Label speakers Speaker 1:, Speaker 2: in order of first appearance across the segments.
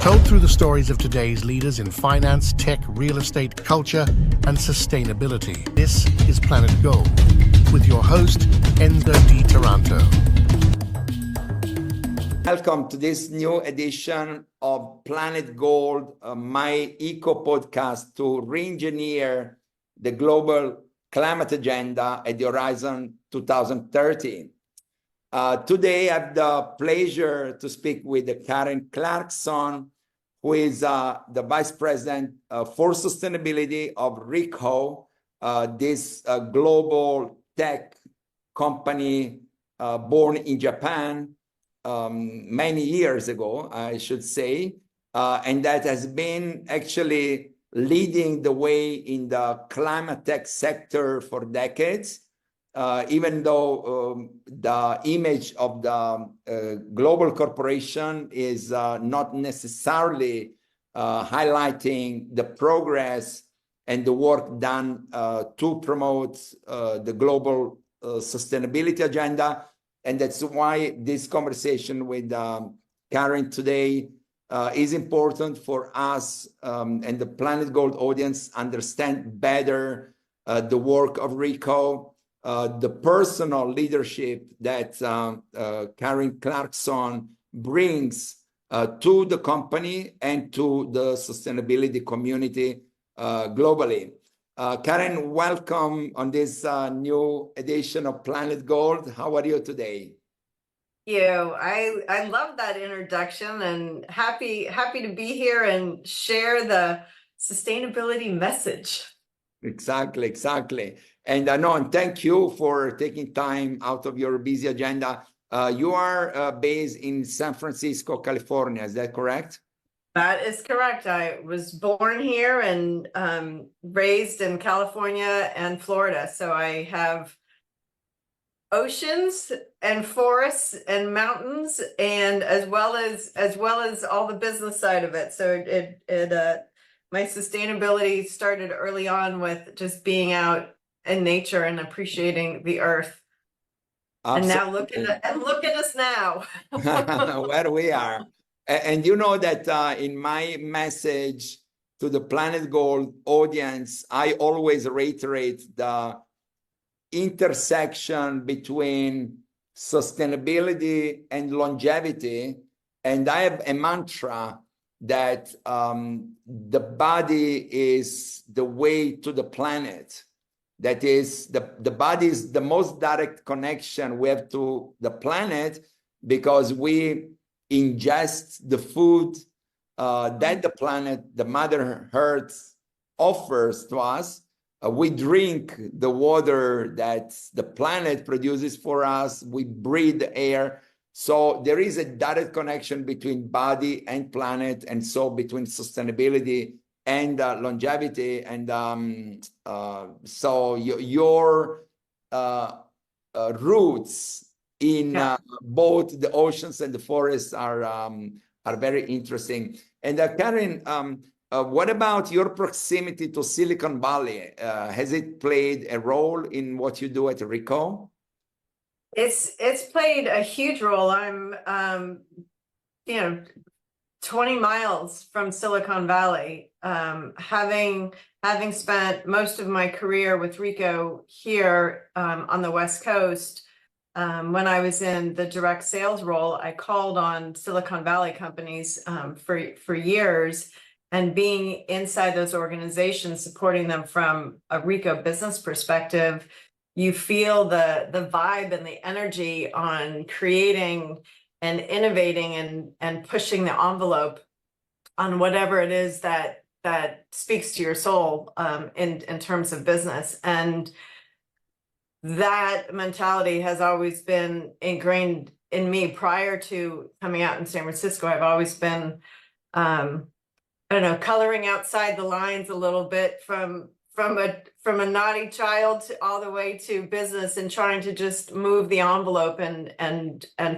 Speaker 1: told through the stories of today's leaders in finance, tech, real estate, culture, and sustainability. This is Planet Gold, with your host, Enzo Di Taranto.
Speaker 2: Welcome to this new edition of Planet Gold, my eco podcast to re-engineer the global climate agenda at the horizon 2030. Today, I have the pleasure to speak with Karen Clarkson, who is the Vice President for Sustainability of RICOH, this global tech company born in Japan many years ago, I should say, and that has been actually leading the way in the climate tech sector for decades. Even though the image of the global corporation is not necessarily highlighting the progress and the work done to promote the global sustainability agenda. And that's why this conversation with Karen today is important for us and the Planet Gold audience understand better the work of RICOH, the personal leadership that Karen Clarkson brings to the company and to the sustainability community globally. Karen, welcome on this new edition of Planet Gold. How are you today?
Speaker 3: I love that introduction and happy to be here and share the sustainability message.
Speaker 2: Exactly. And and thank you for taking time out of your busy agenda. You are based in San Francisco, California. Is that correct?
Speaker 3: That is correct. I was born here and raised in California and Florida. So I have oceans and forests and mountains, and as well as all the business side of it. So my sustainability started early on with just being out in nature and appreciating the earth.
Speaker 2: Absolutely.
Speaker 3: And look at us now.
Speaker 2: Where we are. And you know that in my message to the Planet Gold audience, I always reiterate the intersection between sustainability and longevity. And I have a mantra that the body is the way to the planet. That is, the body is the most direct connection we have to the planet, because we ingest the food that the planet, the Mother Earth, offers to us. We drink the water that the planet produces for us. We breathe the air. So there is a direct connection between body and planet, and so between sustainability and longevity. And so your roots in both the oceans and the forests are very interesting. And Karen, what about your proximity to Silicon Valley? Has it played a role in what you do at RICOH?
Speaker 3: It's played a huge role. I'm 20 miles from Silicon Valley, having spent most of my career with RICOH here on the West Coast. When I was in the direct sales role, I called on Silicon Valley companies for years, and being inside those organizations, supporting them from a RICOH business perspective, you feel the vibe and the energy on creating and innovating and pushing the envelope on whatever it is that speaks to your soul in terms of business. And that mentality has always been ingrained in me. Prior to coming out in San Francisco, I've always been, coloring outside the lines a little bit from a naughty child all the way to business, and trying to just move the envelope and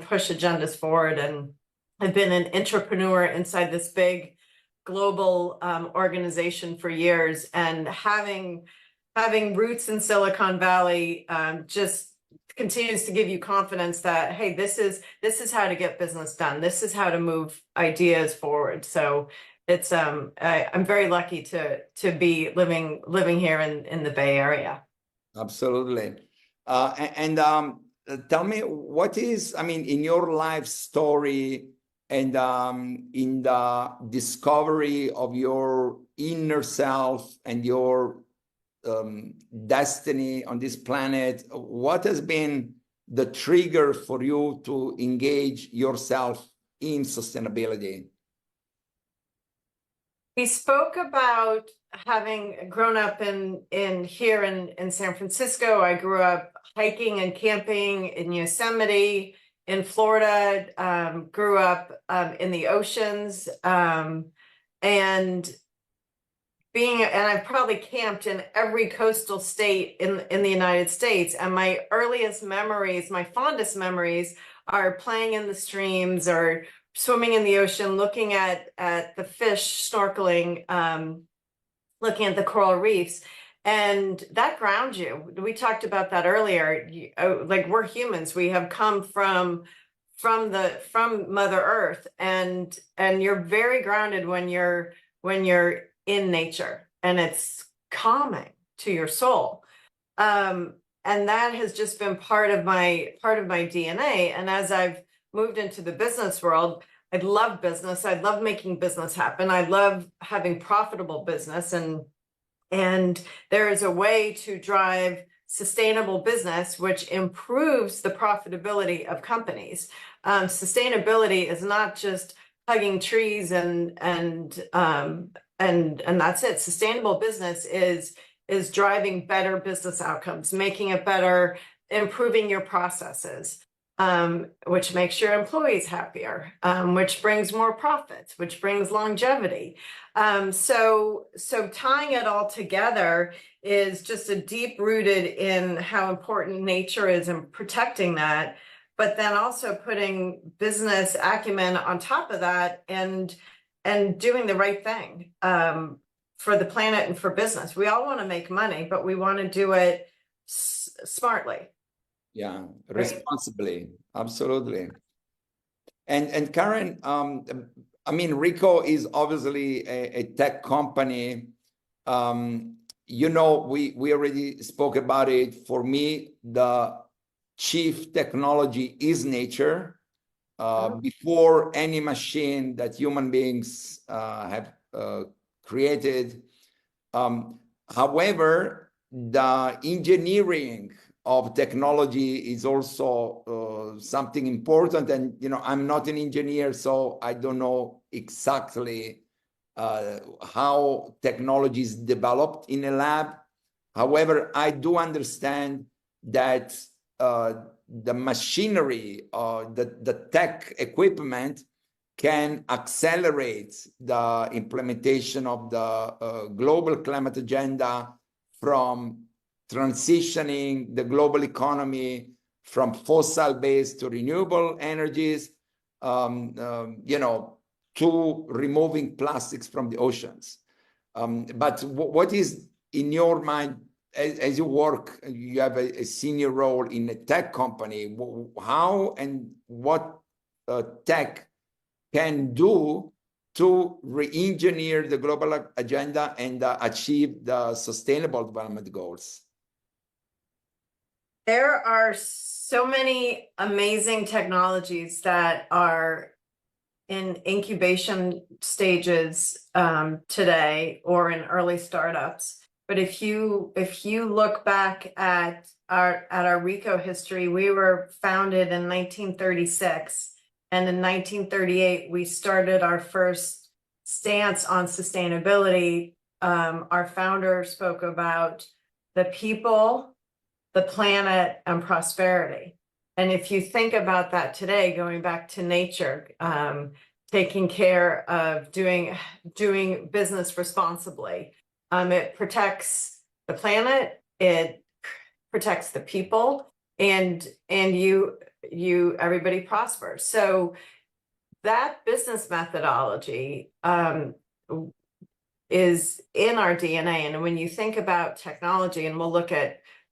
Speaker 3: push agendas forward. And I've been an entrepreneur inside this big global organization for years, and having roots in Silicon Valley just continues to give you confidence that, hey, this is how to get business done. This is how to move ideas forward. So it's I'm very lucky to be living here in the Bay Area.
Speaker 2: Absolutely. And tell me, what is, I mean, in your life story and in the discovery of your inner self and your destiny on this planet, what has been the trigger for you to engage yourself in sustainability?
Speaker 3: We spoke about having grown up in here in San Francisco. I grew up hiking and camping in Yosemite, in Florida, grew up in the oceans, and I've probably camped in every coastal state in the United States. And my earliest memories, my fondest memories, are playing in the streams or swimming in the ocean, looking at the fish, snorkeling, looking at the coral reefs. And that grounds you. We talked about that earlier. Like, we're humans. We have come from Mother Earth, and you're very grounded when you're in nature, and it's calming to your soul. And that has just been part of my DNA. And as I've moved into the business world, I love business. I love making business happen. I love having profitable business, and there is a way to drive sustainable business which improves the profitability of companies. Sustainability is not just hugging trees and that's it. Sustainable business is driving better business outcomes, making it better, improving your processes, which makes your employees happier, which brings more profits, which brings longevity. So tying it all together is just a deep rooted in how important nature is and protecting that, but then also putting business acumen on top of that and doing the right thing for the planet and for business. We all want to make money, but we want to do it smartly.
Speaker 2: Yeah, responsibly, absolutely. And Karen, I mean, RICOH is obviously a tech company. You know, we already spoke about it. For me, the chief technology is nature. Before any machine that human beings have created. However, the engineering of technology is also something important. And, you know, I'm not an engineer, so I don't know exactly how technology is developed in a lab. However, I do understand that the machinery, the tech equipment can accelerate the implementation of the global climate agenda, from transitioning the global economy from fossil-based to renewable energies, you know, to removing plastics from the oceans. But what is in your mind, as you work, you have a senior role in a tech company, how and what tech can do to re-engineer the global agenda and achieve the sustainable development goals?
Speaker 3: There are so many amazing technologies that are in incubation stages today, or in early startups. But if you look back at our RICOH history, we were founded in 1936, and in 1938 we started our first stance on sustainability. Our founder spoke about the people, the planet, and prosperity. And if you think about that today, going back to nature, taking care of doing business responsibly, it protects the planet, it protects the people, and everybody prospers. So that business methodology is in our DNA. And when you think about technology, and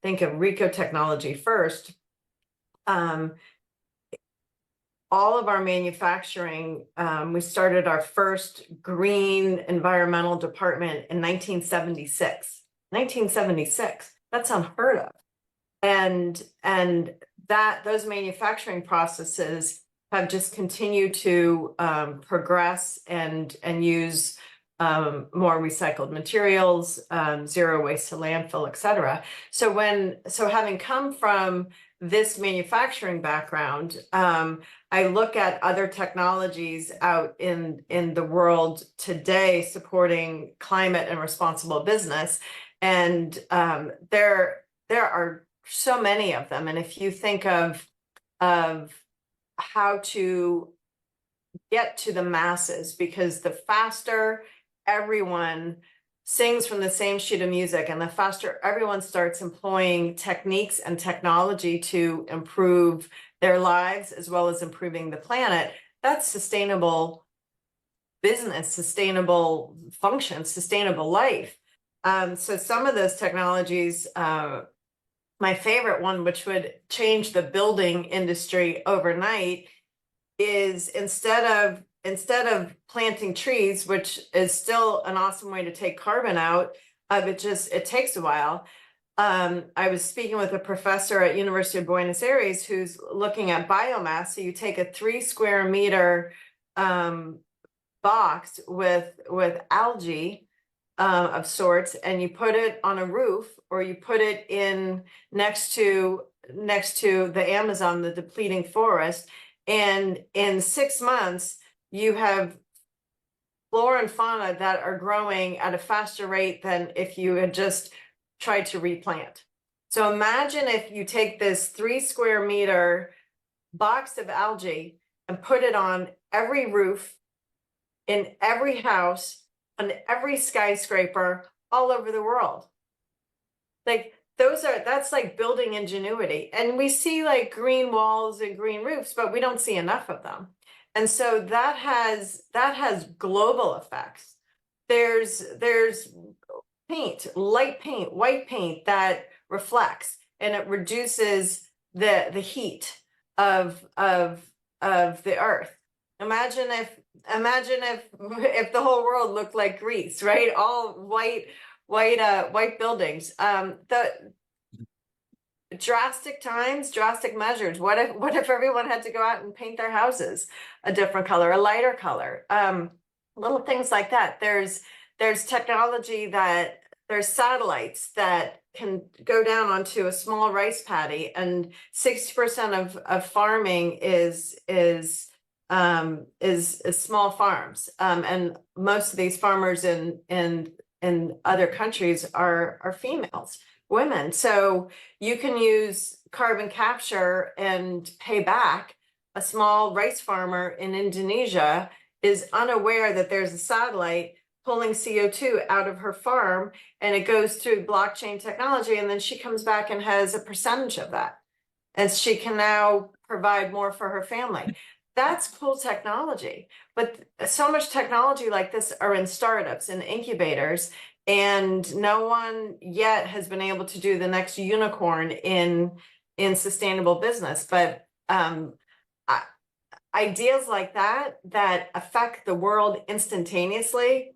Speaker 3: think of RICOH technology first, all of our manufacturing, we started our first green environmental department in 1976. 1976, that's unheard of. And those manufacturing processes have just continued to progress and use more recycled materials, zero waste to landfill, et cetera. So having come from this manufacturing background, I look at other technologies out in the world today supporting climate and responsible business, and there are so many of them. And if you think of how to get to the masses, because the faster everyone sings from the same sheet of music and the faster everyone starts employing techniques and technology to improve their lives as well as improving the planet, that's sustainable business, sustainable function, sustainable life. So some of those technologies, my favorite one, which would change the building industry overnight, is instead of planting trees, which is still an awesome way to take carbon out, it takes a while. I was speaking with a professor at University of Buenos Aires who's looking at biomass. So you take a 3 square meter box with algae of sorts, and you put it on a roof, or you put it in next to the Amazon, the depleting forest, and in 6 months you have flora and fauna that are growing at a faster rate than if you had just tried to replant. So imagine if you take this 3 square meter box of algae and put it on every roof, in every house, on every skyscraper all over the world. Like that's like building ingenuity. And we see like green walls and green roofs, but we don't see enough of them. And so that has global effects. There's paint, light paint, white paint that reflects, and it reduces the heat of the earth. Imagine if the whole world looked like Greece, right? All white buildings. The drastic times, drastic measures. What if everyone had to go out and paint their houses a different color, a lighter color? Little things like that. There's technology there's satellites that can go down onto a small rice paddy, and 60% of farming is small farms, and most of these farmers in other countries are females, women. So you can use carbon capture and pay back. A small rice farmer in Indonesia is unaware that there's a satellite pulling CO2 out of her farm, and it goes through blockchain technology, and then she comes back and has a percentage of that, and she can now provide more for her family. That's cool technology. But so much technology like this are in startups and incubators, and no one yet has been able to do the next unicorn in sustainable business. But ideas like that affect the world instantaneously,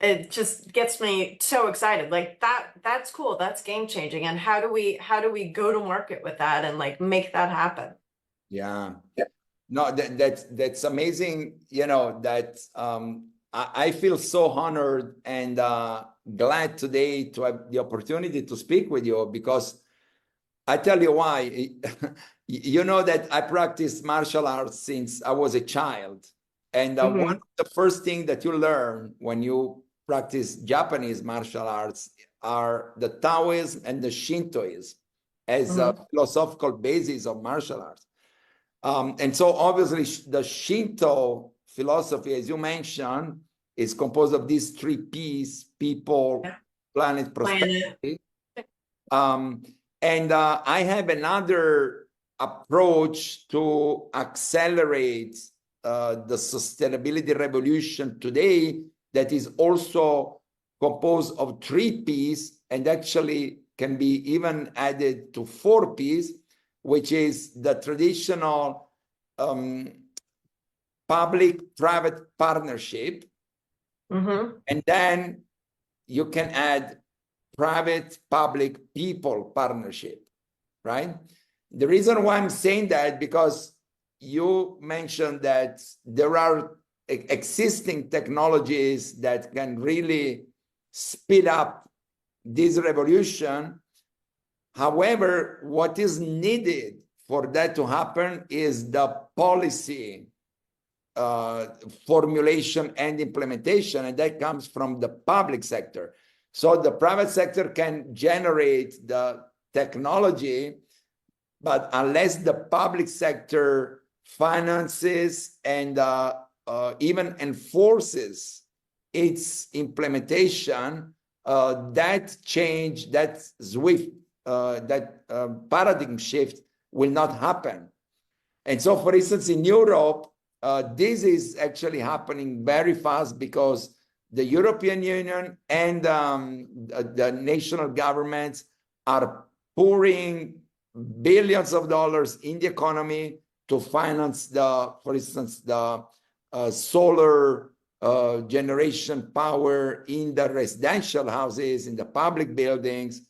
Speaker 3: it just gets me so excited. Like that's cool. That's game changing. And how do we go to market with that and like make that happen?
Speaker 2: Yeah. No, that's amazing. You know, that I feel so honored and glad today to have the opportunity to speak with you, because I tell you why. You know that I practiced martial arts since I was a child. And one of the first things that you learn when you practice Japanese martial arts are the Taoism and the Shintoism as a philosophical basis of martial arts. And so obviously the Shinto philosophy, as you mentioned, is composed of these 3 P's: people, planet, prosperity. And I have another approach to accelerate the sustainability revolution today that is also composed of 3 P's, and actually can be even added to 4 P's. which is the traditional public-private partnership. And then you can add private-public-people partnership, right? The reason why I'm saying that, because you mentioned that there are existing technologies that can really speed up this revolution. However, what is needed for that to happen is the policy formulation and implementation, and that comes from the public sector. So the private sector can generate the technology, but unless the public sector finances and even enforces its implementation, that change, that swift, paradigm shift will not happen. And so, for instance, in Europe, this is actually happening very fast because the European Union and the national governments are pouring billions of dollars in the economy to finance for instance, the solar generation power in the residential houses, in the public buildings.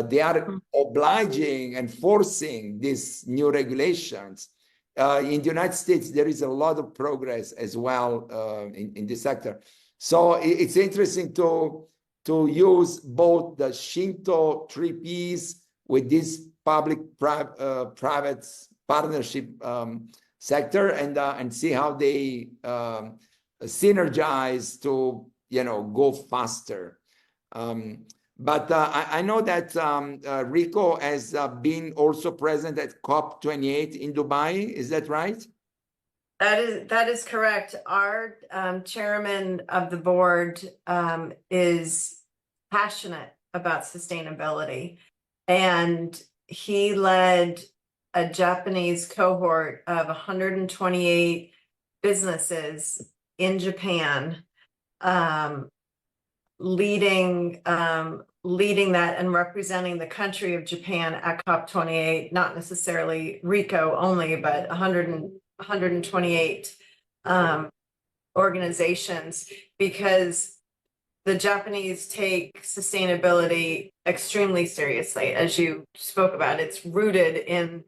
Speaker 2: They are obliging and forcing these new regulations. In the United States, there is a lot of progress as well in this sector. So it's interesting to use both the Shinto 3Ps with this public-private partnership sector and see how they synergize to go faster. But I know that RICOH has been also present at COP28 in Dubai. Is that right?
Speaker 3: That is correct. Our chairman of the board is passionate about sustainability, and he led a Japanese cohort of 128 businesses in Japan, leading that and representing the country of Japan at COP28, not necessarily RICOH only, but 128 organizations, because the Japanese take sustainability extremely seriously. As you spoke about, it's rooted in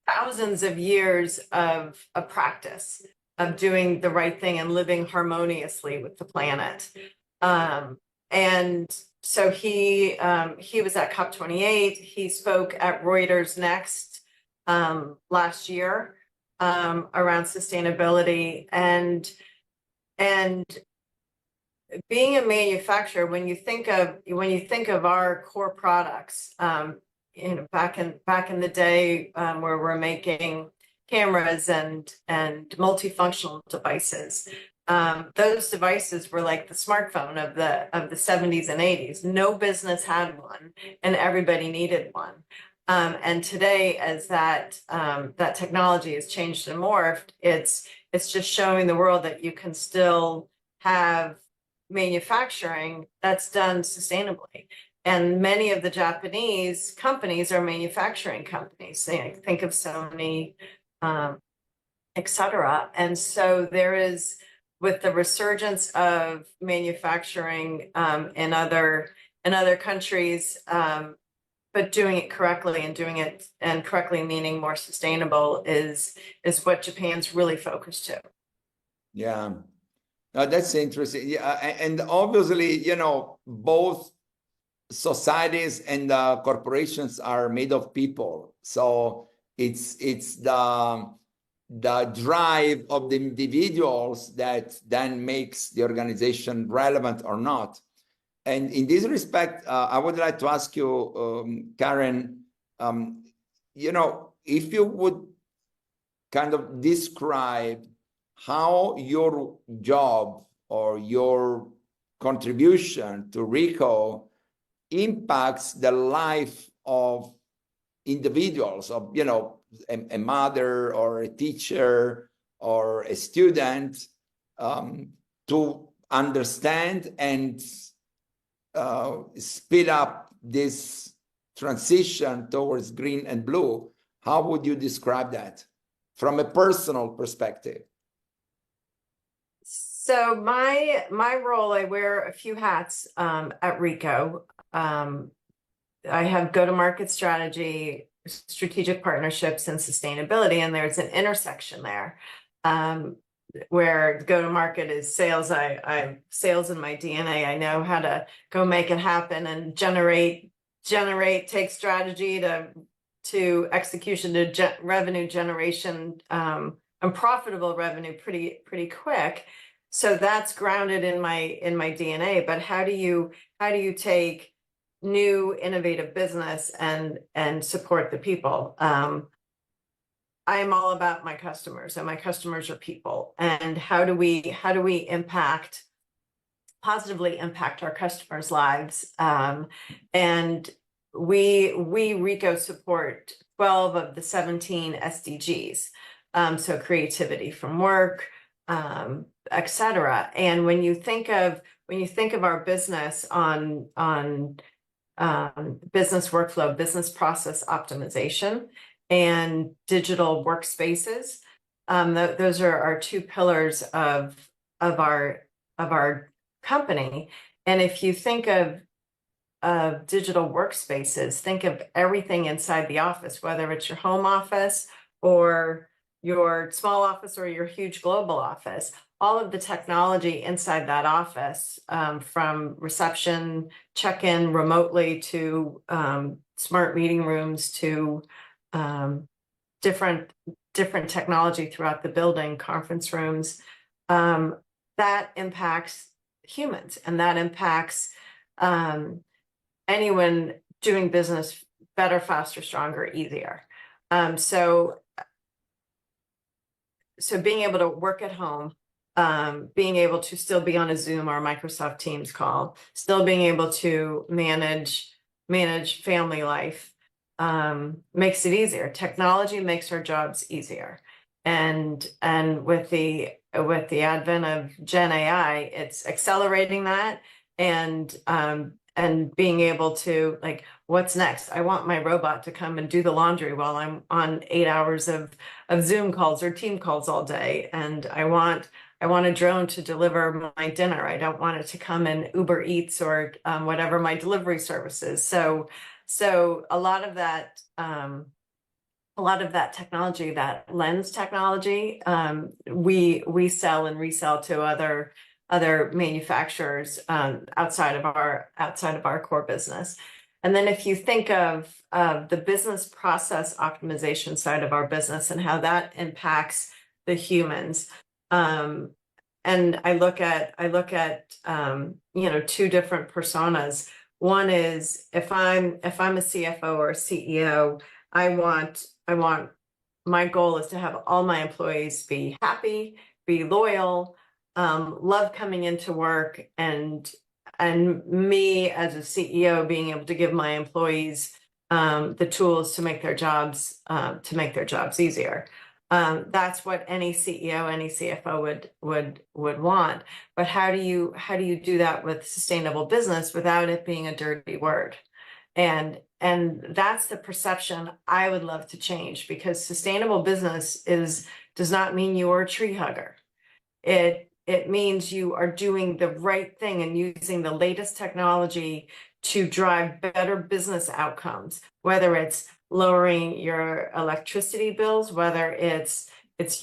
Speaker 3: thousands of years of practice of doing the right thing and living harmoniously with the planet. And so he was at COP28. He spoke at Reuters Next last year around sustainability and being a manufacturer. When you think of our core products, back in the day where we're making cameras and multifunctional devices. Those devices were like the smartphone of the 70s and 80s. No business had one, and everybody needed one. And today, as that technology has changed and morphed, it's just showing the world that you can still have manufacturing that's done sustainably. And many of the Japanese companies are manufacturing companies. Think of Sony, etc. And so there is, with the resurgence of manufacturing in other countries, but doing it correctly and correctly meaning more sustainable is what Japan's really focused to.
Speaker 2: Yeah, that's interesting. Yeah, and obviously, both societies and corporations are made of people. So it's the drive of the individuals that then makes the organization relevant or not. And in this respect, I would like to ask you, Karen, if you would kind of describe how your job or your contribution to RICOH impacts the life of individuals, of a mother or a teacher or a student, to understand and speed up this transition towards green and blue. How would you describe that from a personal perspective?
Speaker 3: So my role, I wear a few hats at RICOH. I have go-to-market strategy, strategic partnerships, and sustainability, and there's an intersection there where go-to-market is sales. I sales in my DNA. I know how to go make it happen and generate, take strategy to execution to revenue generation and profitable revenue pretty quick. So that's grounded in my DNA. But how do you take new innovative business and support the people? I am all about my customers, and my customers are people. And how do we positively impact our customers' lives? And we RICOH support 12 of the 17 SDGs. So creativity from work, etc. And when you think of our business on business workflow, business process optimization, and digital workspaces, those are our two pillars of our company. And if you think of digital workspaces, think of everything inside the office, whether it's your home office or your small office or your huge global office. All of the technology inside that office, from reception, check-in remotely, to smart meeting rooms, to different technology throughout the building, conference rooms, that impacts humans, and that impacts anyone doing business better, faster, stronger, easier. So being able to work at home, being able to still be on a Zoom or Microsoft Teams call, still being able to manage family life, makes it easier. Technology makes our jobs easier. And with the advent of Gen AI, it's accelerating that, and being able to, like, what's next? I want my robot to come and do the laundry while I'm on 8 hours of Zoom calls or team calls all day. And I want a drone to deliver my dinner. I don't want it to come in Uber Eats or whatever my delivery service is. So a lot of that technology, that lens technology, we sell and resell to other manufacturers outside of our core business. And then if you think of the business process optimization side of our business and how that impacts the humans, and I look at two different personas. One is, if I'm a CFO or a CEO, I want my goal is to have all my employees be happy, be loyal, love coming into work, and me as a CEO being able to give my employees the tools to make their jobs easier. That's what any CEO, any CFO would want. But how do you do that with sustainable business without it being a dirty word? And that's the perception I would love to change, because sustainable business does not mean you're a tree hugger. It means you are doing the right thing and using the latest technology to drive better business outcomes, whether it's lowering your electricity bills, whether it's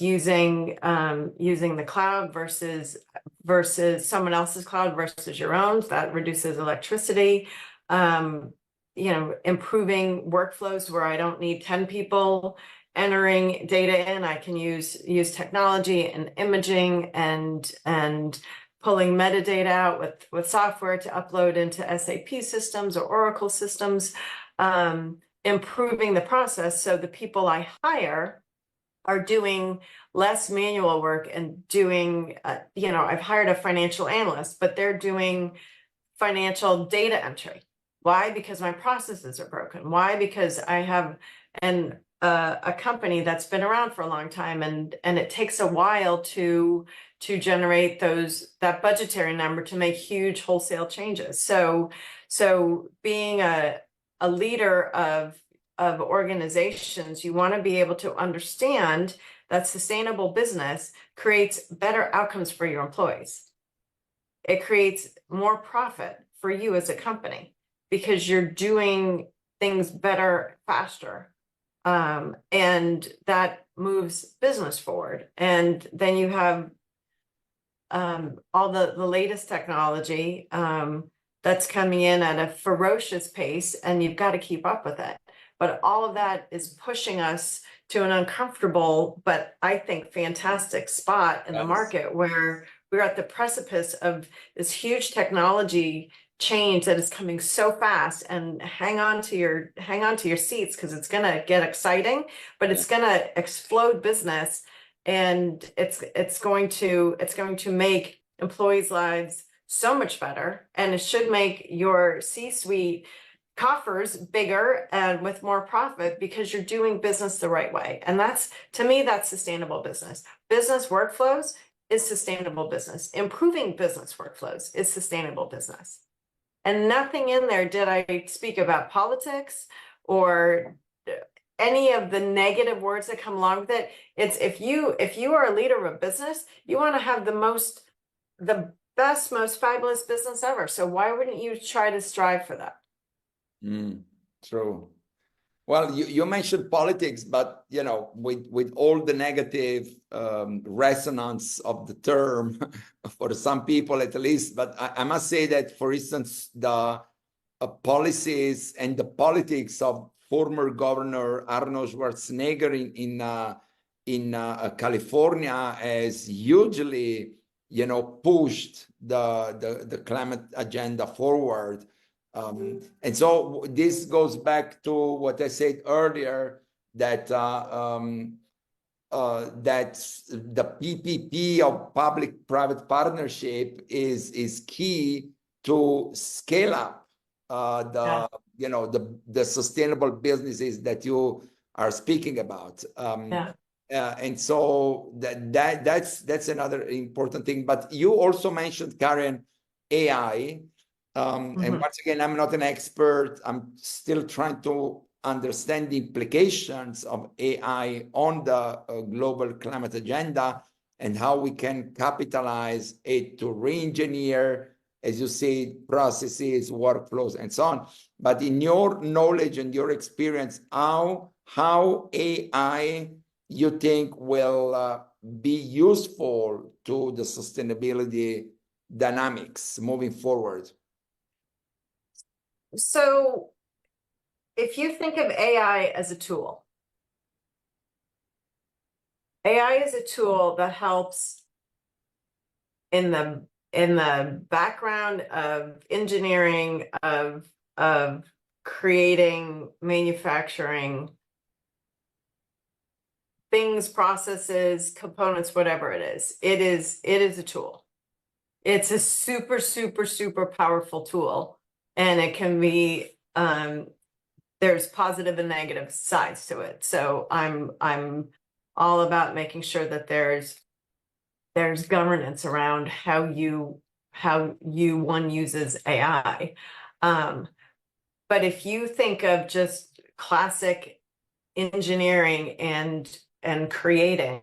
Speaker 3: using the cloud versus someone else's cloud versus your own. That reduces electricity. Improving workflows where I don't need 10 people entering data in. I can use technology and imaging and pulling metadata out with software to upload into SAP systems or Oracle systems, improving the process so the people I hire are doing less manual work and doing, I've hired a financial analyst, but they're doing financial data entry. Why? Because my processes are broken. Why? Because I have a company that's been around for a long time, and it takes a while to generate that budgetary number to make huge wholesale changes. So being a leader of organizations, you want to be able to understand that sustainable business creates better outcomes for your employees. It creates more profit for you as a company because you're doing things better, faster. And that moves business forward. And then you have all the latest technology that's coming in at a ferocious pace, and you've got to keep up with it. But all of that is pushing us to an uncomfortable, but I think fantastic spot in the market where we're at the precipice of this huge technology change that is coming so fast. And hang on to your seats, because it's going to get exciting, but it's going to explode business, and it's going to make employees' lives so much better, and it should make your C-suite coffers bigger and with more profit because you're doing business the right way. And that's, to me, that's sustainable business. Business workflows is sustainable business. Improving business workflows is sustainable business. And nothing in there did I speak about politics or any of the negative words that come along with it. It's if you are a leader of a business, you want to have the best, most fabulous business ever. So why wouldn't you try to strive for that?
Speaker 2: True. Well, you mentioned politics, but with all the negative resonance of the term for some people at least, but I must say that, for instance, the policies and the politics of former Governor Arnold Schwarzenegger in California has hugely pushed the climate agenda forward. And so this goes back to what I said earlier, that that the PPP of public-private partnership is key to scale up the sustainable businesses that you are speaking about. And so that's another important thing. But you also mentioned, Karen, AI. And once again, I'm not an expert. I'm still trying to understand the implications of AI on the global climate agenda and how we can capitalize it to re-engineer, as you say, processes, workflows, and so on. But in your knowledge and your experience, how AI you think will be useful to the sustainability dynamics moving forward?
Speaker 3: So if you think of AI as a tool, AI is a tool that helps in the background of engineering, of creating, manufacturing things, processes, components, whatever it is. It is a tool. It's a super, super, super powerful tool. And it can be, there's positive and negative sides to it. So I'm all about making sure that there's governance around how one uses AI. But if you think of just classic engineering and creating,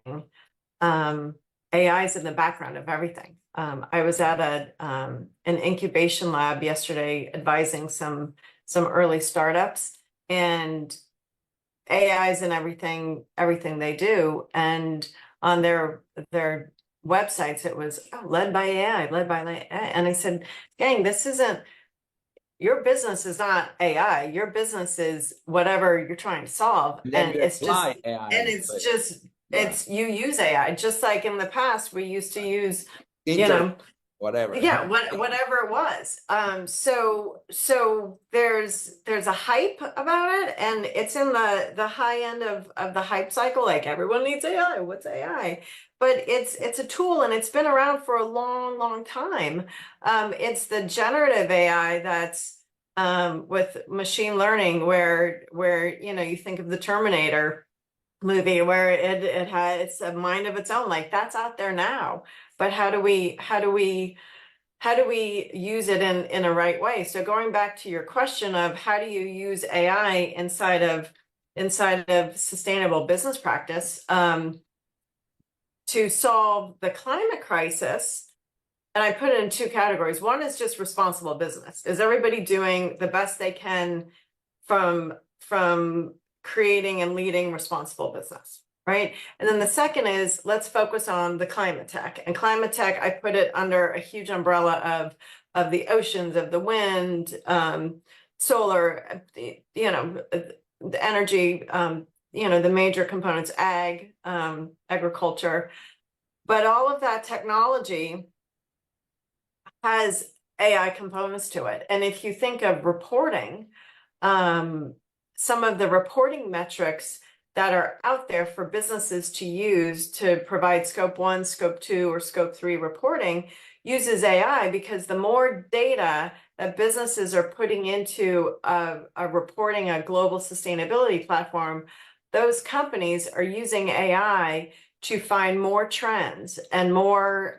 Speaker 3: AI is in the background of everything. I was at an incubation lab yesterday advising some early startups, and AI is in everything they do. And on their websites, it was led by AI, led by AI. And I said, gang, your business is not AI. Your business is whatever you're trying to solve. And it's just AI, it's you use AI, just like in the past we used to use
Speaker 2: whatever
Speaker 3: it was. So there's a hype about it, and it's in the high end of the hype cycle. Like, everyone needs AI. What's AI? But it's a tool, and it's been around for a long time. It's the generative AI that's with machine learning, where you think of the Terminator movie, where it's a mind of its own. Like, that's out there now. But how do we use it in a right way? So going back to your question of how do you use AI inside of inside of sustainable business practice to solve the climate crisis. And I put it in two categories. One is just responsible business. Is everybody doing the best they can from creating and leading responsible business, right? And then the second is, let's focus on the climate tech. And climate tech, I put it under a huge umbrella of the oceans, of the wind, solar, you know, the energy, you know, the major components, agriculture. But all of that technology has AI components to it. And if you think of reporting, some of the reporting metrics that are out there for businesses to use to provide scope 1, scope 2, or scope 3 reporting uses AI, because the more data that businesses are putting into a reporting, a global sustainability platform, those companies are using AI to find more trends and more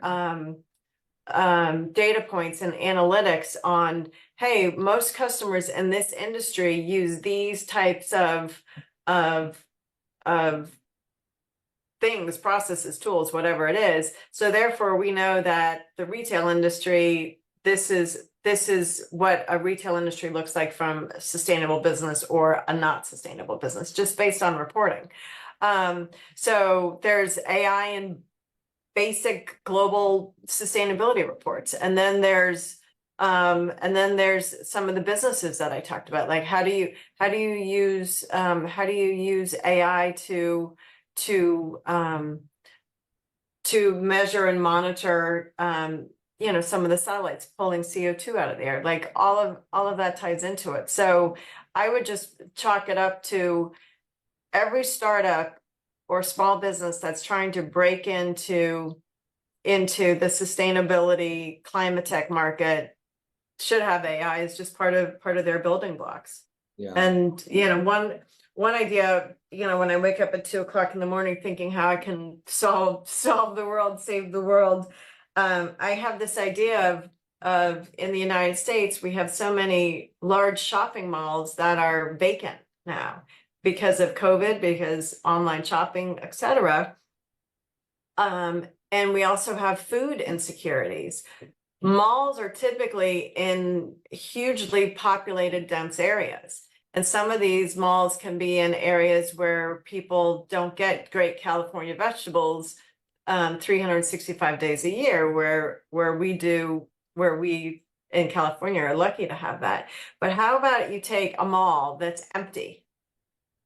Speaker 3: data points and analytics on, hey, most customers in this industry use these types of things, processes, tools, whatever it is. So therefore, we know that the retail industry, this is what a retail industry looks like from a sustainable business or a not sustainable business, just based on reporting. So there's AI and basic global sustainability reports, and then there's some of the businesses that I talked about, like how do you use AI to measure and monitor you know, some of the satellites pulling CO2 out of the air. Like all of that ties into it. So I would just chalk it up to every startup or small business that's trying to break into the sustainability climate tech market should have AI as just part of their building blocks.
Speaker 2: Yeah.
Speaker 3: And you know, one idea, you know, when I wake up at 2 o'clock in the morning thinking how I can solve the world, save the world, I have this idea of in the United States, we have so many large shopping malls that are vacant now because of COVID, because online shopping, etc. And we also have food insecurities. Malls are typically in hugely populated, dense areas. And some of these malls can be in areas where people don't get great California vegetables 365 days a year, where we in California are lucky to have that. But how about you take a mall that's empty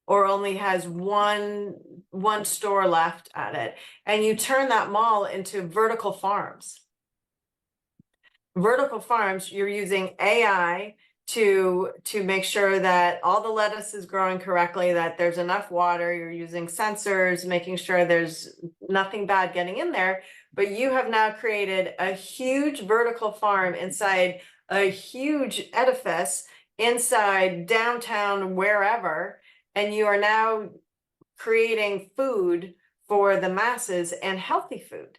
Speaker 3: or only has one store left at it, and you turn that mall into vertical farms. Vertical farms, you're using AI to make sure that all the lettuce is growing correctly, that there's enough water, you're using sensors, making sure there's nothing bad getting in there. But you have now created a huge vertical farm inside a huge edifice inside downtown wherever, and you are now creating food for the masses, and healthy food.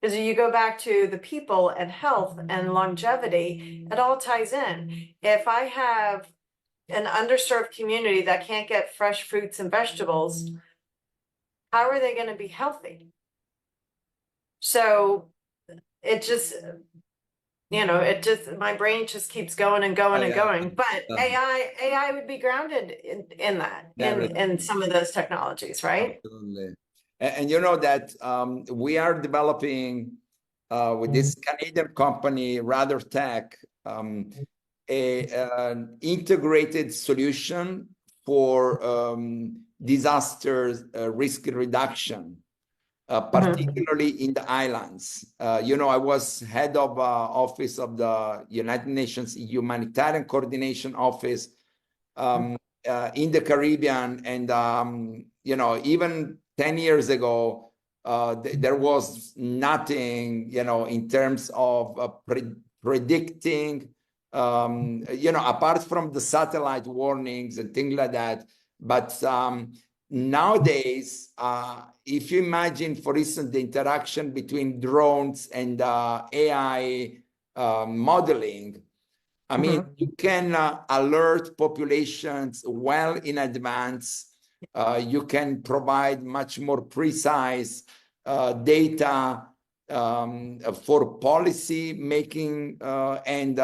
Speaker 3: Because you go back to the people and health and longevity, it all ties in. If I have an underserved community that can't get fresh fruits and vegetables, how are they going to be healthy? So it just, you know, my brain just keeps going and going and going. But AI would be grounded in that, in some of those technologies, right?
Speaker 2: Absolutely. And you know that we are developing with this Canadian company, Rather Tech, an integrated solution for disaster risk reduction, particularly in the islands. You know, I was head of office of the United Nations Humanitarian Coordination Office in the Caribbean, and you know, even 10 years ago, there was nothing, you know, in terms of predicting, you know, apart from the satellite warnings and things like that. But nowadays, if you imagine, for instance, the interaction between drones and AI modeling, I mean, you can alert populations well in advance You can provide much more precise data for policy making and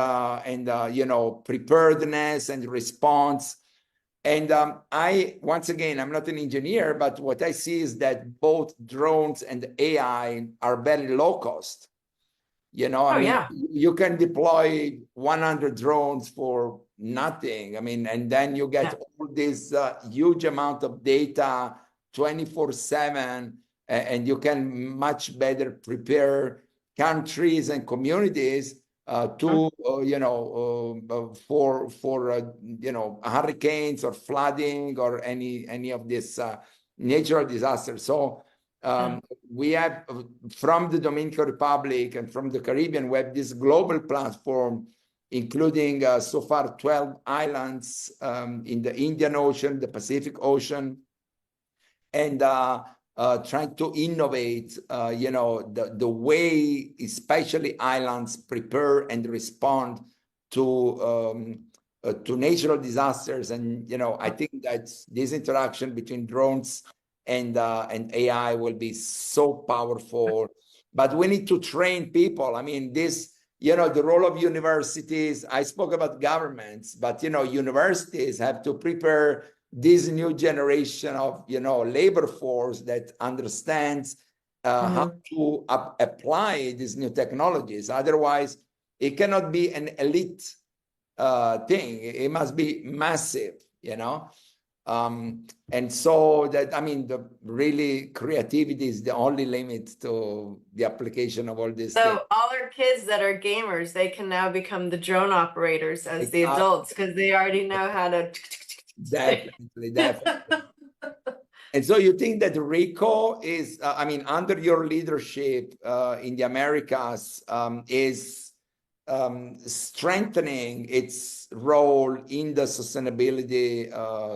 Speaker 2: preparedness and response. And once again, I'm not an engineer, but what I see is that both drones and AI are very low cost. You can deploy 100 drones for nothing. And then you get all this huge amount of data 24/7, and you can much better prepare countries and communities for hurricanes or flooding or any of this natural disasters. So we have, from the Dominican Republic and from the Caribbean, we have this global platform, including so far 12 islands in the Indian Ocean, the Pacific Ocean, and trying to innovate, the way especially islands prepare and respond to natural disasters. And I think that this interaction between drones and AI will be so powerful. But we need to train people. The role of universities, I spoke about governments, but universities have to prepare this new generation of labor force that understands how to apply these new technologies. Otherwise, it cannot be an elite thing. It must be massive, and so that, the really creativity is the only limit to the application of all this.
Speaker 3: So all our kids that are gamers, they can now become the drone operators as the adults, because they already know how to.
Speaker 2: Definitely. And so you think that RICOH is, under your leadership in the Americas, is strengthening its role in the sustainability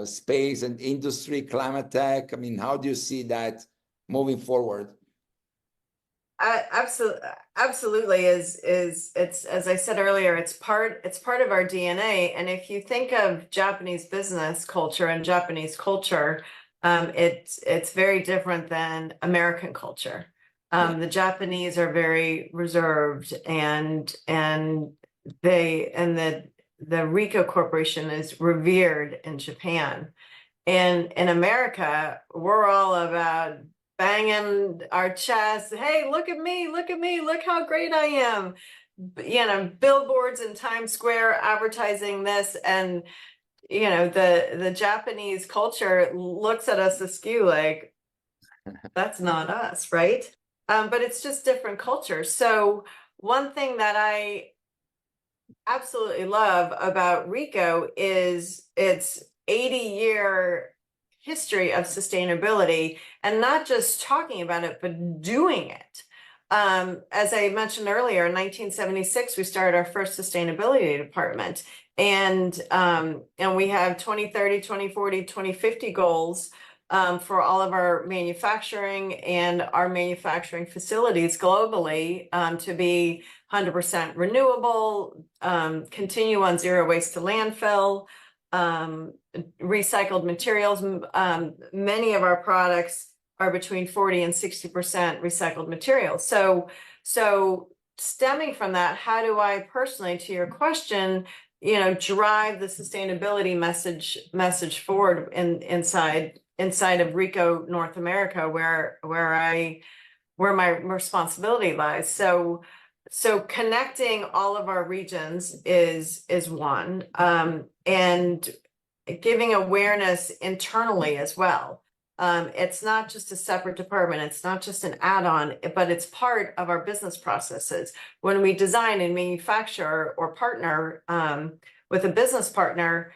Speaker 2: space and industry, climate tech? How do you see that moving forward?
Speaker 3: Absolutely is it's, as I said earlier, it's part of our DNA. And if you think of Japanese business culture and Japanese culture, it's very different than American culture. The Japanese are very reserved, and the RICOH Corporation is revered in Japan. And in America, we're all about banging our chests. Hey, look at me, look how great I am. Billboards in Times Square advertising this, and the Japanese culture looks at us askew like, that's not us, right? But it's just different cultures. So one thing that I absolutely love about RICOH is its 80-year history of sustainability, and not just talking about it, but doing it. As I mentioned earlier, in 1976, we started our first sustainability department, and we have 2030, 2040, 2050 goals for all of our manufacturing and our manufacturing facilities globally to be 100% renewable, continue on zero waste to landfill, recycled materials. Many of our products are between 40 and 60% recycled materials. So stemming from that, how do I personally, to your question, drive the sustainability message forward inside of RICOH North America, where my responsibility lies. So connecting all of our regions is one, and giving awareness internally as well. It's not just a separate department. It's not just an add-on, but it's part of our business processes. When we design and manufacture or partner with a business partner,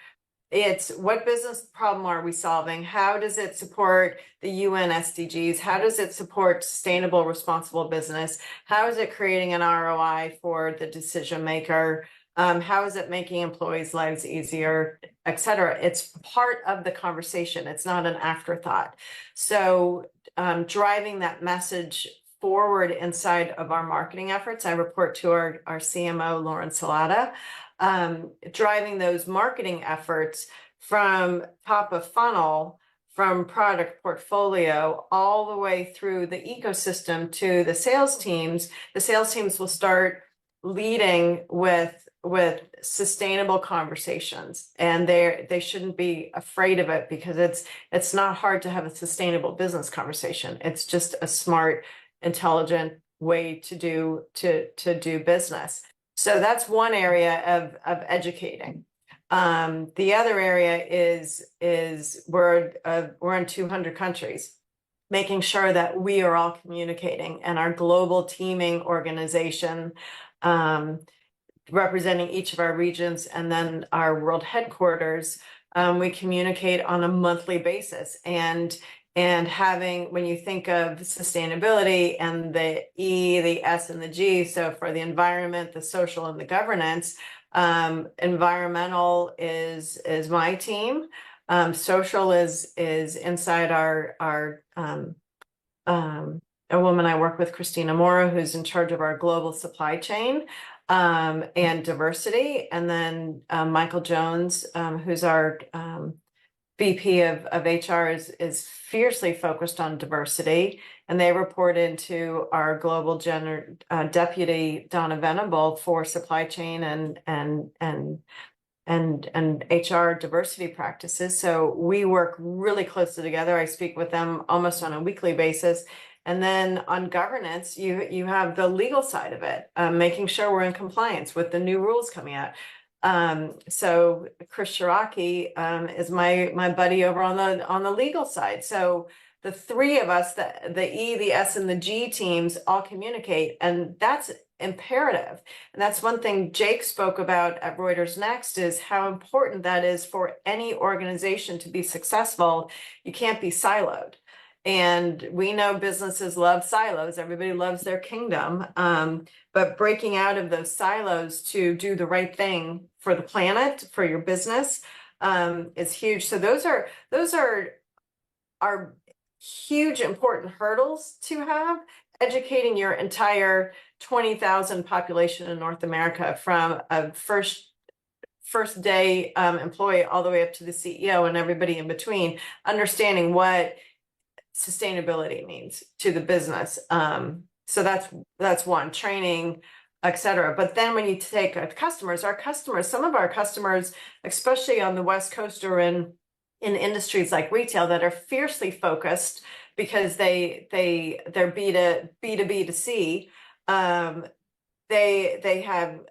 Speaker 3: it's what business problem are we solving? How does it support the UN SDGs? How does it support sustainable, responsible business? How is it creating an ROI for the decision maker? How is it making employees' lives easier, et cetera? It's part of the conversation. It's not an afterthought. So driving that message forward inside of our marketing efforts. I report to our CMO, Lauren Salata, driving those marketing efforts from top of funnel from product portfolio all the way through the ecosystem to the sales teams will start leading with sustainable conversations, and they shouldn't be afraid of it, because it's not hard to have a sustainable business conversation. It's just a smart, intelligent way to do business. So that's one area of educating. The other area is we're in 200 countries, making sure that we are all communicating, and our global teaming organization, representing each of our regions, and then our world headquarters, we communicate on a monthly basis. And having, when you think of sustainability and the E, the S, and the G, so for the environment, the social, and the governance, environmental is my team. Social is inside our a woman I work with, Christina Mora, who's in charge of our global supply chain, and diversity. And then Michael Jones, who's our VP of HR, is fiercely focused on diversity, and they report into our global deputy, Donna Venable, for supply chain and HR diversity practices. So we work really closely together. I speak with them almost on a weekly basis. And then on governance, you have the legal side of it, making sure we're in compliance with the new rules coming out. So Chris Shiraki is my buddy over on the legal side. So the three of us, the E, the S, and the G teams all communicate, and that's imperative. And that's one thing Jake spoke about at Reuters Next, is how important that is for any organization to be successful. You can't be siloed. And we know businesses love silos. Everybody loves their kingdom. But breaking out of those silos to do the right thing for the planet, for your business, is huge. So those are huge, important hurdles to have. Educating your entire 20,000 population in North America, from a first day employee all the way up to the CEO and everybody in between, understanding what sustainability means to the business. So that's one, training, etc. But then when you take our customers, some of our customers, especially on the West Coast, are in industries like retail that are fiercely focused, because they're B2B2C. They have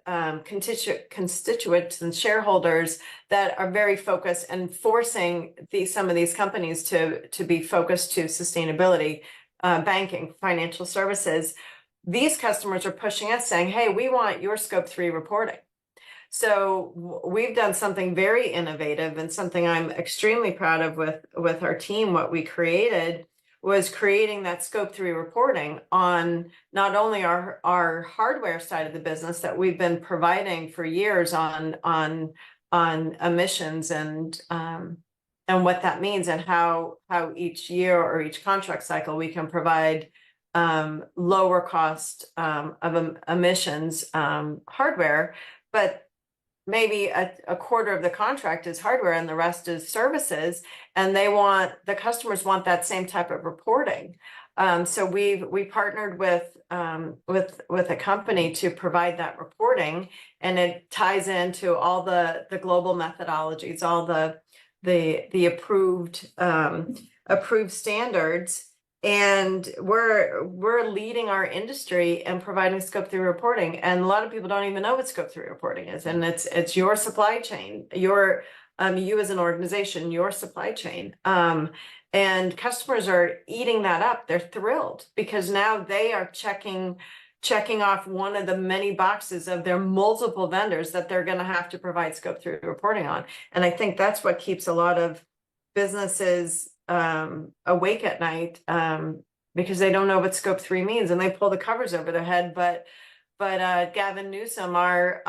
Speaker 3: constituents and shareholders that are very focused, and forcing some of these companies to be focused to sustainability, banking, financial services. These customers are pushing us, saying, hey, we want your Scope 3 reporting. So we've done something very innovative, and something I'm extremely proud of with our team. What we created was creating that Scope 3 reporting on not only our hardware side of the business that we've been providing for years on emissions and what that means, and how each year or each contract cycle we can provide lower cost of emissions hardware, but maybe a quarter of the contract is hardware and the rest is services, and the customers want that same type of reporting. So we partnered with a company to provide that reporting, and it ties into all the global methodologies, all the approved standards. And we're leading our industry and providing Scope 3 reporting. And a lot of people don't even know what Scope 3 reporting is. And it's your supply chain, you as an organization, your supply chain. And customers are eating that up. They're thrilled, because now they are checking off one of the many boxes of their multiple vendors that they're going to have to provide Scope 3 reporting on. And I think that's what keeps a lot of businesses awake at night, because they don't know what Scope 3 means, and they pull the covers over their head. But Gavin Newsom, our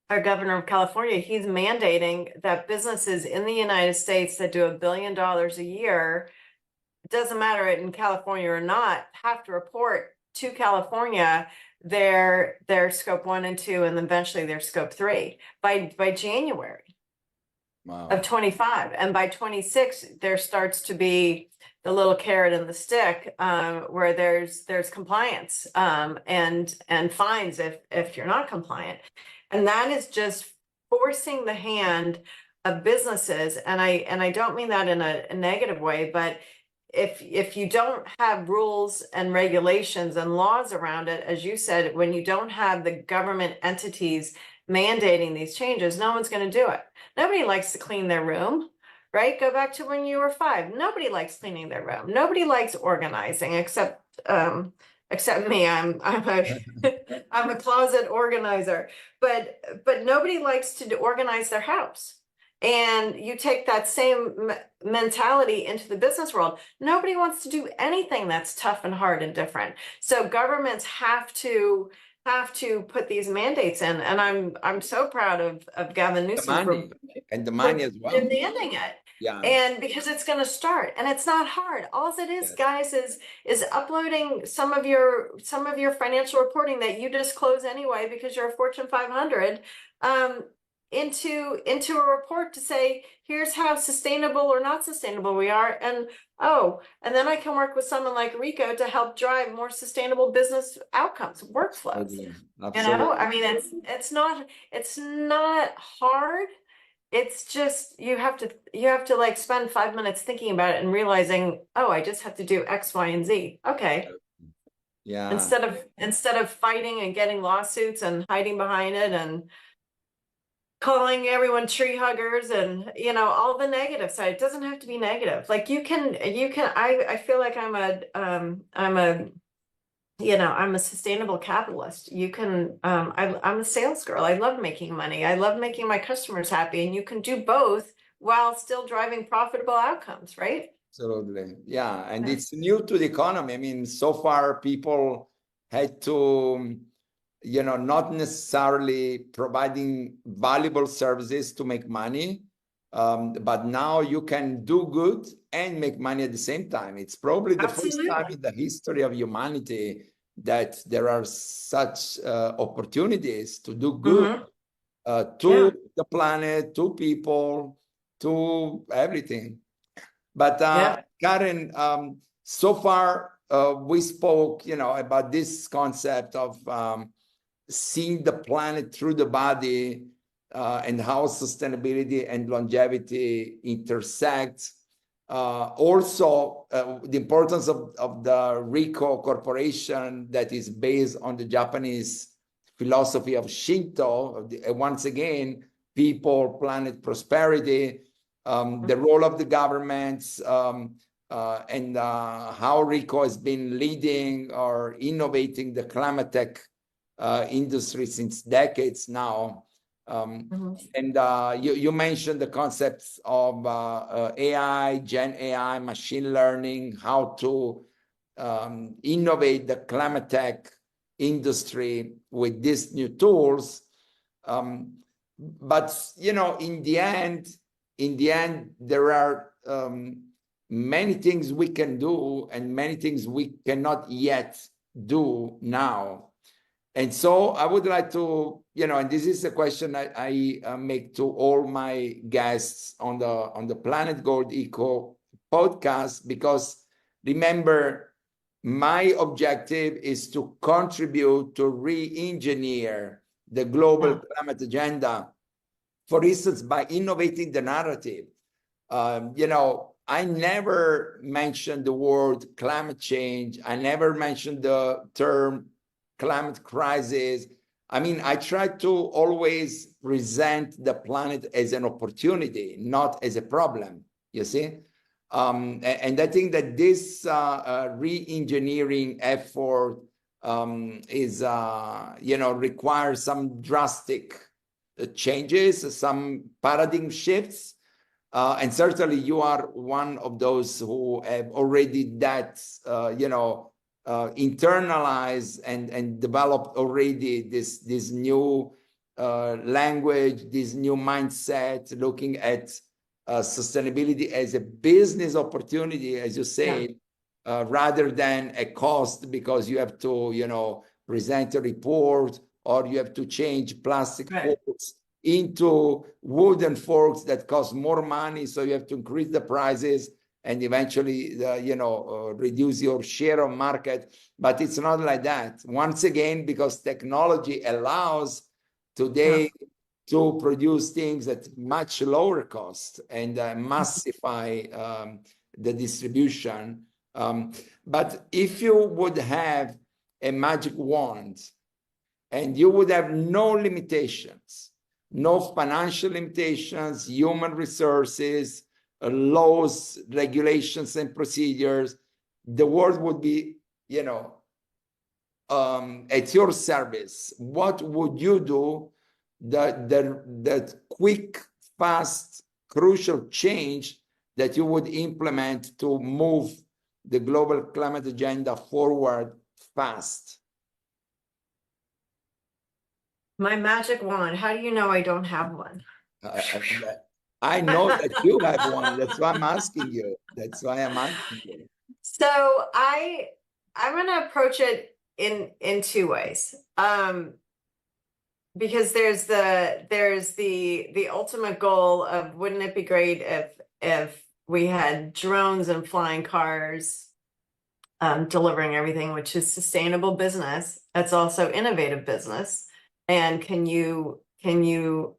Speaker 3: governor of California, he's mandating that businesses in the United States that do $1 billion a year, it doesn't matter in California or not, have to report to California their Scope 1 and 2, and eventually their Scope 3 by January.
Speaker 2: Wow.
Speaker 3: 25. And by 26, there starts to be the little carrot and the stick, where there's compliance, and fines if you're not compliant. And that is just forcing the hand of businesses. And I don't mean that in a negative way, but if you don't have rules and regulations and laws around it, as you said, when you don't have the government entities mandating these changes, no one's going to do it. Nobody likes to clean their room, right? Go back to when you were 5. Nobody likes cleaning their room. Nobody likes organizing, except me. I'm I'm a closet organizer, but nobody likes to organize their house. And you take that same mentality into the business world. Nobody wants to do anything that's tough and hard and different. So governments have to put these mandates in. And I'm so proud of Gavin Newsom for
Speaker 2: the money as well,
Speaker 3: demanding it.
Speaker 2: Yeah.
Speaker 3: And because it's going to start, and it's not hard. All it is, guys, is uploading some of your financial reporting that you disclose anyway because you're a Fortune 500, into a report to say, here's how sustainable or not sustainable we are. And then I can work with someone like RICOH to help drive more sustainable business outcomes, workflows.
Speaker 2: Absolutely.
Speaker 3: You know, I mean, it's not hard. It's just you have to like spend 5 minutes thinking about it and realizing, oh, I just have to do X, Y, and Z. Okay.
Speaker 2: Yeah.
Speaker 3: Instead of fighting and getting lawsuits and hiding behind it and calling everyone tree huggers and, you know, all the negative side. It doesn't have to be negative. Like you can, I feel like I'm a sustainable capitalist. You can, I'm a sales girl. I love making money. I love making my customers happy. And you can do both while still driving profitable outcomes, right?
Speaker 2: Absolutely. Yeah. And it's new to the economy. I mean, so far people had to, not necessarily providing valuable services to make money, but now you can do good and make money at the same time. It's probably the first time in the history of humanity that there are such opportunities to do good to the planet, to people, to everything. But Karen, so far we spoke, about this concept of seeing the planet through the body, and how sustainability and longevity intersect. Also, the importance of the RICOH corporation that is based on the Japanese philosophy of Shinto. Once again, people, planet, prosperity, the role of the governments, and how RICOH has been leading or innovating the climate tech industry since decades now. And you mentioned the concepts of AI, Gen AI, machine learning, how to innovate the climate tech industry with these new tools. But in the end, there are many things we can do and many things we cannot yet do now. And so I would like to, and this is a question I make to all my guests on the Planet Gold Eco podcast, because remember, my objective is to contribute to re-engineer the global climate agenda, for instance, by innovating the narrative. I never mentioned the word climate change. I never mentioned the term climate crisis. I mean, I try to always present the planet as an opportunity, not as a problem, you see? And I think that this re-engineering effort requires some drastic changes, some paradigm shifts. And certainly you are one of those who have already internalized and developed already this new language, this new mindset, looking at sustainability as a business opportunity, as you say, rather than a cost, because you have to, present a report or you have to change plastic bottles into wooden forks that cost more money, so you have to increase the prices and eventually, reduce your share of market. But it's not like that. Once again, because technology allows today to produce things at much lower cost and massify the distribution. But if you would have a magic wand and you would have no limitations, no financial limitations, human resources, laws, regulations, and procedures, the world would be, at your service. What would you do? That quick, fast, crucial change that you would implement to move the global climate agenda forward fast?
Speaker 3: My magic wand. How do you know I don't have one?
Speaker 2: I know that you have one. That's why I'm asking you.
Speaker 3: So I'm going to approach it in two ways. Because there's the ultimate goal of, wouldn't it be great if we had drones and flying cars delivering everything, which is sustainable business. That's also innovative business. And can you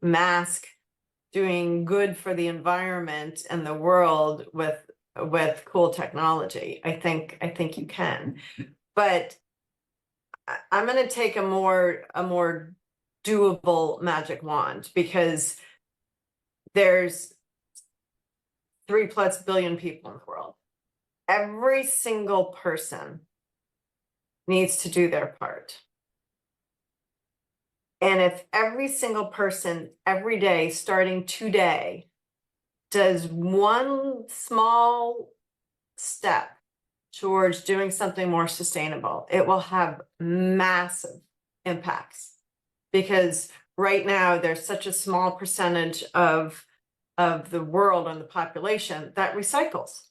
Speaker 3: mask doing good for the environment and the world with cool technology? I think you can. But I'm going to take a more doable magic wand, because there's 3+ billion people in the world. Every single person needs to do their part. And if every single person every day, starting today, does one small step towards doing something more sustainable, it will have massive impacts. Because right now there's such a small percentage of the world and the population that recycles.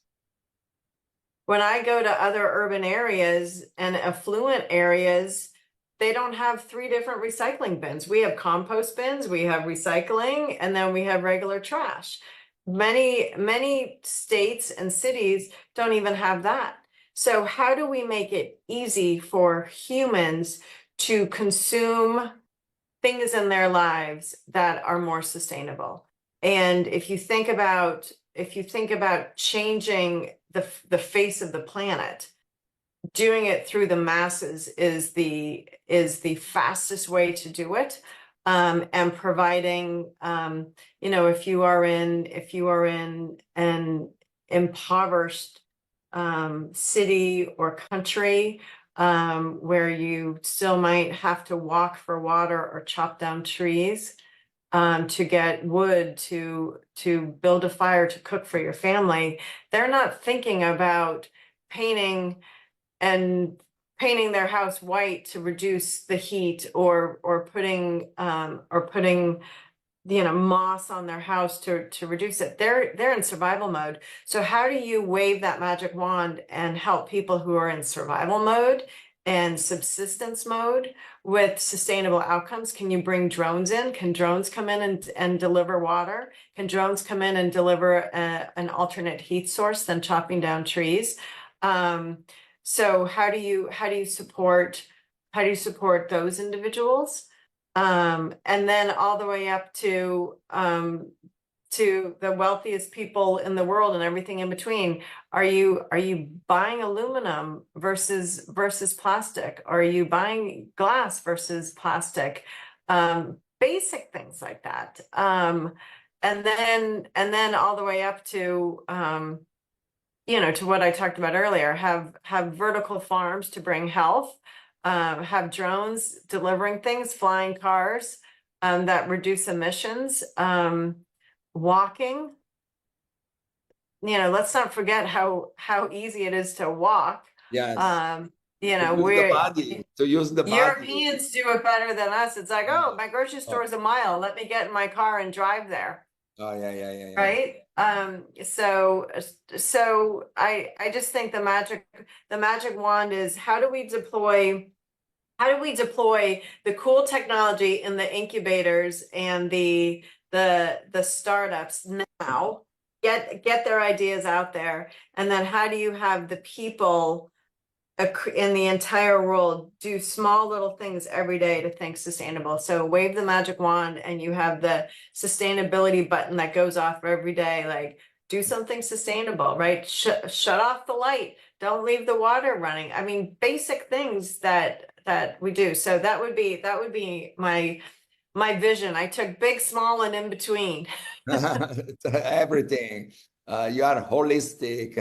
Speaker 3: When I go to other urban areas and affluent areas, they don't have 3 different recycling bins. We have compost bins, we have recycling, and then we have regular trash. Many states and cities don't even have that. So how do we make it easy for humans to consume things in their lives that are more sustainable? And if you think about changing the face of the planet, doing it through the masses is the fastest way to do it. And providing, if you are in an impoverished city or country, where you still might have to walk for water or chop down trees to get wood to build a fire to cook for your family, they're not thinking about painting their house white to reduce the heat, or putting moss on their house to reduce it. They're in survival mode. So how do you wave that magic wand and help people who are in survival mode and subsistence mode with sustainable outcomes? Can you bring drones in? Can drones come in and deliver water? Can drones come in and deliver an alternate heat source than chopping down trees? So how do you support those individuals? And then all the way up to the wealthiest people in the world and everything in between. Are you buying aluminum versus plastic? Are you buying glass versus plastic? Basic things like that. And then all the way up to to what I talked about earlier, have vertical farms to bring health, have drones delivering things, flying cars that reduce emissions, walking. Let's not forget how easy it is to walk.
Speaker 2: Yes.
Speaker 3: To
Speaker 2: use the body.
Speaker 3: Europeans do it better than us. It's like, oh, my grocery store is a mile. Let me get in my car and drive there.
Speaker 2: Oh, yeah.
Speaker 3: Right. So I just think the magic wand is, how do we deploy how do we deploy the cool technology in the incubators and the startups now, get their ideas out there, and then how do you have the people in the entire world do small little things every day to think sustainable? So wave the magic wand and you have the sustainability button that goes off every day, like do something sustainable, right? Shut off the light, don't leave the water running. I mean, basic things that we do. So that would be my vision. I took big, small, and in between.
Speaker 2: Everything. You are holistic.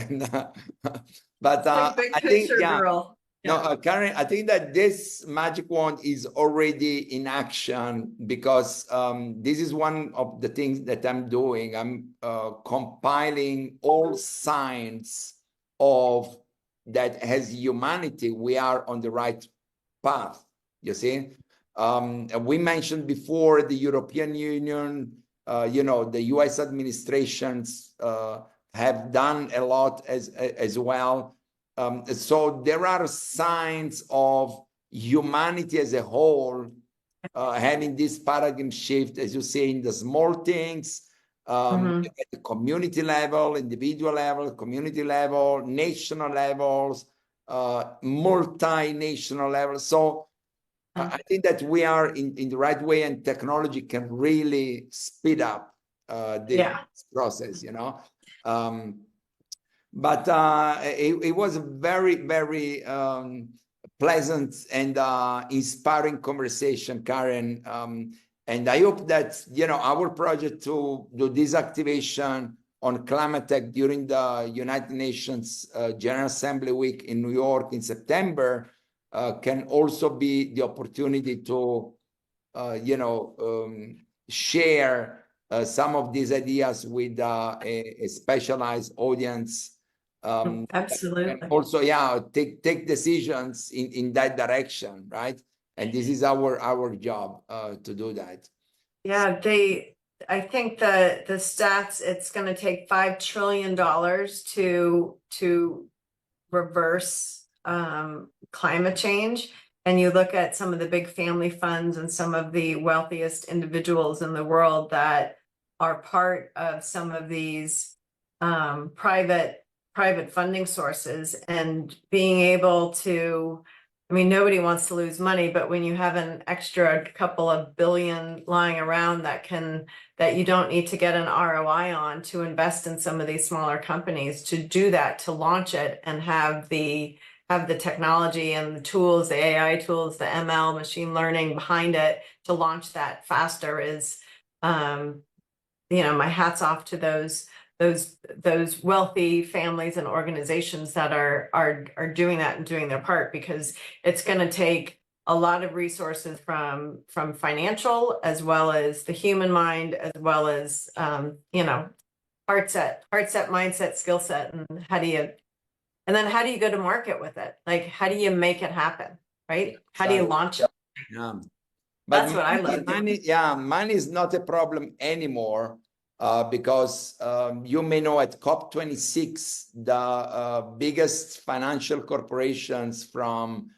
Speaker 2: But
Speaker 3: Big
Speaker 2: I think,
Speaker 3: picture girl.
Speaker 2: no, Karen, I think that this magic wand is already in action, because this is one of the things that I'm doing. I'm compiling all signs of that as humanity, we are on the right path, you see? We mentioned before the European Union, the US administrations have done a lot as well. So there are signs of humanity as a whole having this paradigm shift, as you say, in the small things, at the community level, individual level, community level, national levels, multinational levels. So I think that we are in the right way, and technology can really speed up this process, but it was a very, very pleasant and inspiring conversation, Karen. And I hope that, our project to do this activation on climate tech during the United Nations General Assembly Week in New York in September can also be the opportunity to, share some of these ideas with a specialized audience.
Speaker 3: Absolutely.
Speaker 2: And also, take decisions in that direction, right? And this is our job to do that.
Speaker 3: Yeah, I think the stats, it's going to take $5 trillion to reverse climate change. And you look at some of the big family funds and some of the wealthiest individuals in the world that are part of some of these private funding sources, and being able to, I mean, nobody wants to lose money, but when you have an extra couple of billion lying around that you don't need to get an ROI on to invest in some of these smaller companies, to do that, to launch it and have the technology and the tools, the AI tools, the ML, machine learning behind it to launch that faster is, my hat's off to those wealthy families and organizations that are doing that and doing their part, because it's going to take a lot of resources from financial, as well as the human mind, as well as heart set, mindset, skill set, and how do you go to market with it? Like, how do you make it happen, right? How do you launch it?
Speaker 2: But
Speaker 3: that's what I love.
Speaker 2: Money is not a problem anymore. Because you may know at COP26, the biggest financial corporations from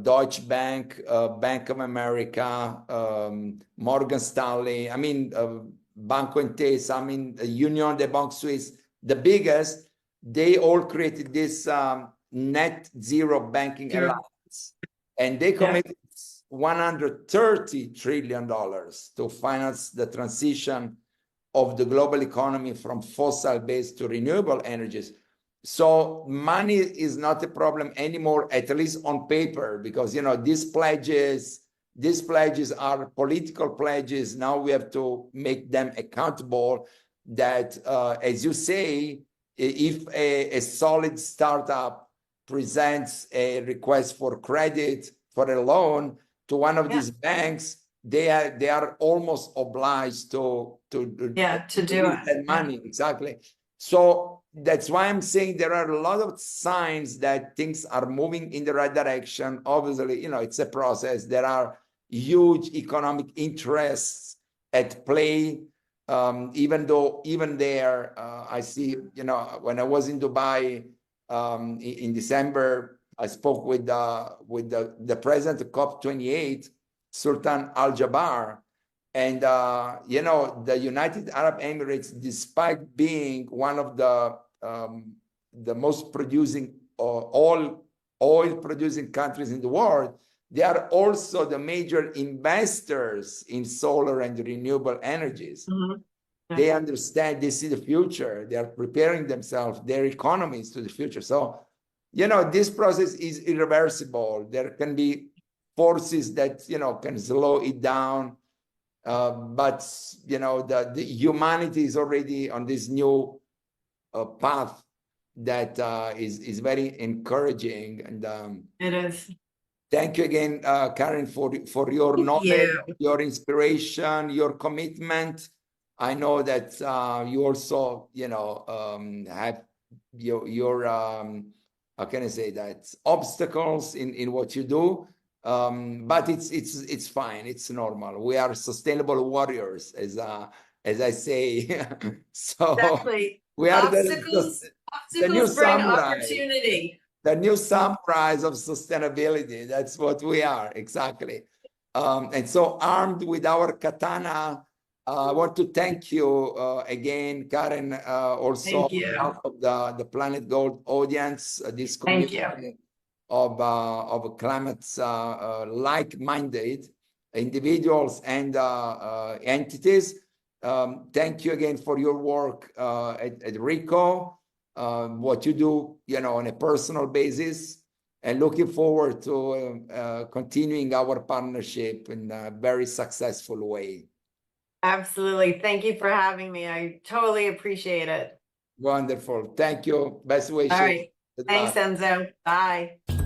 Speaker 2: Deutsche Bank, Bank of America, Morgan Stanley, Banco Intesa, Union de Banque Suisse, the biggest, they all created this net zero banking alliance. And they committed $130 trillion to finance the transition of the global economy from fossil-based to renewable energies. So money is not a problem anymore, at least on paper, because these pledges are political pledges. Now we have to make them accountable. That, as you say, if a solid startup presents a request for credit for a loan to one of these banks, they are almost obliged to do that money. Exactly. So that's why I'm saying there are a lot of signs that things are moving in the right direction. Obviously, it's a process. There are huge economic interests at play. Even there, I see, when I was in Dubai in December, I spoke with the president of COP28, Sultan Al Jaber, and the United Arab Emirates, despite being one of the most producing oil producing countries in the world, they are also the major investors in solar and renewable energies. They understand this is the future. They are preparing themselves, their economies to the future. So, this process is irreversible. There can be forces that, can slow it down. But, the humanity is already on this new path that is very encouraging. And
Speaker 3: It is.
Speaker 2: thank you again, Karen, for your knowledge, your inspiration, your commitment. I know that you also, have your how can I say that, obstacles in what you do, but it's fine. It's normal. We are sustainable warriors, as I say. So
Speaker 3: Exactly.
Speaker 2: we are
Speaker 3: Obstacles
Speaker 2: the new
Speaker 3: bring
Speaker 2: samurai.
Speaker 3: opportunity.
Speaker 2: The new samurais of sustainability. That's what we are, exactly. And so, armed with our katana, I want to thank you again, Karen, also on behalf of the Planet Gold audience, this community of climate like-minded individuals and entities. Thank you again for your work at RICOH, what you do, on a personal basis, and looking forward to continuing our partnership in a very successful way.
Speaker 3: Absolutely. Thank you for having me. I totally appreciate it.
Speaker 2: Wonderful. Thank you. Best wishes.
Speaker 3: All right. Thanks, Enzo. Bye.